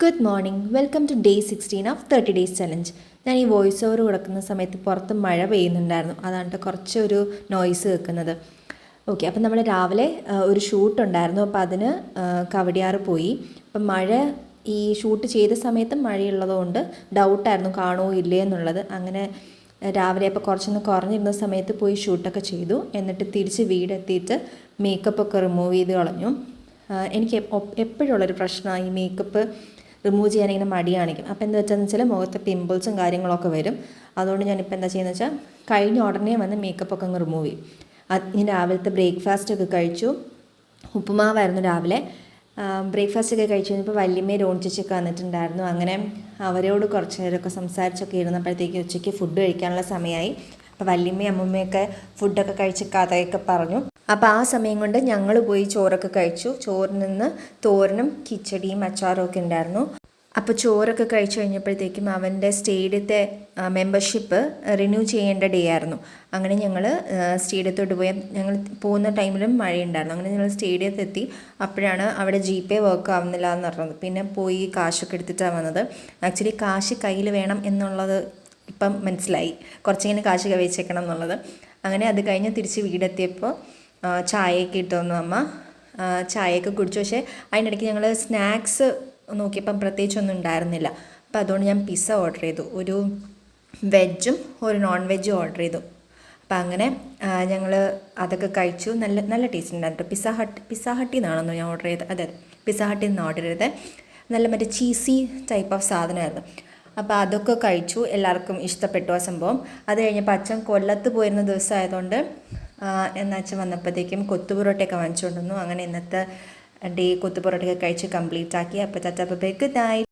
Good morning, welcome to day 16 of 30 days challenge. ഞാൻ ഈ voice over കൊടുക്കുന്ന സമയത്ത് പുറത്ത് മഴ പെയ്യുന്നുണ്ടായിരുന്നു, അതാണ് കുറച്ചൊരു നോയ്സ് കേൾക്കുന്നത്. ഓക്കെ, അപ്പം നമ്മൾ രാവിലെ ഒരു ഷൂട്ട് ഉണ്ടായിരുന്നു, അപ്പോൾ അതിന് കവടിയാറ് പോയി. അപ്പം മഴ ഈ ഷൂട്ട് ചെയ്ത സമയത്ത് മഴയുള്ളതുകൊണ്ട് ഡൗട്ടായിരുന്നു കാണുമോ ഇല്ലേ എന്നുള്ളത്. അങ്ങനെ രാവിലെ അപ്പോൾ കുറച്ചൊന്ന് കുറഞ്ഞിരുന്ന സമയത്ത് പോയി ഷൂട്ടൊക്കെ ചെയ്തു. എന്നിട്ട് തിരിച്ച് വീടെത്തിയിട്ട് മേക്കപ്പൊക്കെ റിമൂവ് ചെയ്ത് കളഞ്ഞു. എനിക്ക് എപ്പോഴുള്ളൊരു പ്രശ്നമാണ് ഈ മേക്കപ്പ് റിമൂവ് ചെയ്യാനിങ്ങനെ മടി കാണിക്കും. അപ്പോൾ എന്താ വെച്ചാൽ മുഖത്ത് പിമ്പിൾസും കാര്യങ്ങളൊക്കെ വരും. അതുകൊണ്ട് ഞാനിപ്പോൾ എന്താ ചെയ്യുന്നത് വെച്ചാൽ കഴിഞ്ഞ ഉടനെ വന്ന് മേക്കപ്പൊക്കെ അങ്ങ് റിമൂവ് ചെയ്യും. ഞാൻ രാവിലത്തെ ബ്രേക്ക്ഫാസ്റ്റൊക്കെ കഴിച്ചു. ഉപ്പുമാവായിരുന്നു രാവിലെ. ബ്രേക്ക്ഫാസ്റ്റൊക്കെ കഴിച്ചു കഴിഞ്ഞപ്പോൾ വല്യമ്മയും രോണിച്ചൊക്കെ വന്നിട്ടുണ്ടായിരുന്നു. അങ്ങനെ അവരോട് കുറച്ച് നേരമൊക്കെ സംസാരിച്ചൊക്കെ ഇരുന്നപ്പോഴത്തേക്ക് ഉച്ചയ്ക്ക് ഫുഡ് കഴിക്കാനുള്ള സമയമായി. അപ്പോൾ വല്യമ്മയും അമ്മൂമ്മയൊക്കെ ഫുഡൊക്കെ കഴിച്ച് കഥയൊക്കെ പറഞ്ഞു. അപ്പോൾ ആ സമയം കൊണ്ട് ഞങ്ങൾ പോയി ചോറൊക്കെ കഴിച്ചു. ചോറിൽ നിന്ന് തോരനും കിച്ചടിയും അച്ചാറും ഒക്കെ ഉണ്ടായിരുന്നു. അപ്പോൾ ചോറൊക്കെ കഴിച്ചു കഴിഞ്ഞപ്പോഴത്തേക്കും അവൻ്റെ സ്റ്റേഡിയത്തെ മെമ്പർഷിപ്പ് റിന്യൂ ചെയ്യേണ്ട ഡേ ആയിരുന്നു. അങ്ങനെ ഞങ്ങൾ സ്റ്റേഡിയത്തോട്ട് പോയി. ഞങ്ങൾ പോകുന്ന ടൈമിലും മഴയുണ്ടായിരുന്നു. അങ്ങനെ ഞങ്ങൾ സ്റ്റേഡിയത്തെത്തി. അപ്പോഴാണ് അവിടെ GPay വർക്ക് ആവുന്നില്ല എന്ന് പറഞ്ഞത്. പിന്നെ പോയി കാശൊക്കെ എടുത്തിട്ടാണ് വന്നത്. ആക്ച്വലി കാശ് കയ്യിൽ വേണം എന്നുള്ളത് ഇപ്പം മനസ്സിലായി, കുറച്ചിങ്ങനെ കാശ് വെച്ചേക്കണം എന്നുള്ളത്. അങ്ങനെ അത് കഴിഞ്ഞ് തിരിച്ച് വീടെത്തിയപ്പോൾ ചായയൊക്കെ ഇട്ട് തന്നു അമ്മ. ചായയൊക്കെ കുടിച്ചു. പക്ഷേ അതിനിടയ്ക്ക് ഞങ്ങൾ സ്നാക്സ് നോക്കിയപ്പം പ്രത്യേകിച്ചൊന്നും ഉണ്ടായിരുന്നില്ല. അപ്പോൾ അതുകൊണ്ട് ഞാൻ പിസ്സ ഓർഡർ ചെയ്തു. ഒരു വെജും ഒരു നോൺ വെജും ഓർഡർ ചെയ്തു. അപ്പം അങ്ങനെ ഞങ്ങൾ അതൊക്കെ കഴിച്ചു. നല്ല ടേസ്റ്റ് ഉണ്ടായിരുന്നു. പിസ്സ ഹട്ടിൽ നിന്നാണെന്നോ ഞാൻ ഓർഡർ ചെയ്തത്? അതെ, പിസ്സ ഹട്ടിൽ നിന്ന് ഓർഡർ ചെയ്തത്. നല്ല മറ്റേ ചീസി ടൈപ്പ് ഓഫ് സാധനമായിരുന്നു. അപ്പോൾ അതൊക്കെ കഴിച്ചു. എല്ലാവർക്കും ഇഷ്ടപ്പെട്ടു ആ സംഭവം. അത് കഴിഞ്ഞപ്പോൾ അച്ഛൻ കൊല്ലത്ത് പോയിരുന്ന ദിവസമായതുകൊണ്ട് അച്ഛൻ വന്നപ്പോഴത്തേക്കും കൊത്തുപൊറോട്ടയൊക്കെ വാങ്ങിച്ചുകൊണ്ടിരുന്നു. അങ്ങനെ ഇന്നത്തെ ഡേ കൊത്തുപൊറോട്ടയൊക്കെ കഴിച്ച് കംപ്ലീറ്റ് ആക്കി. അപ്പോൾ ചാച്ചാ ബൈ, ഗുഡ് നൈറ്റ്.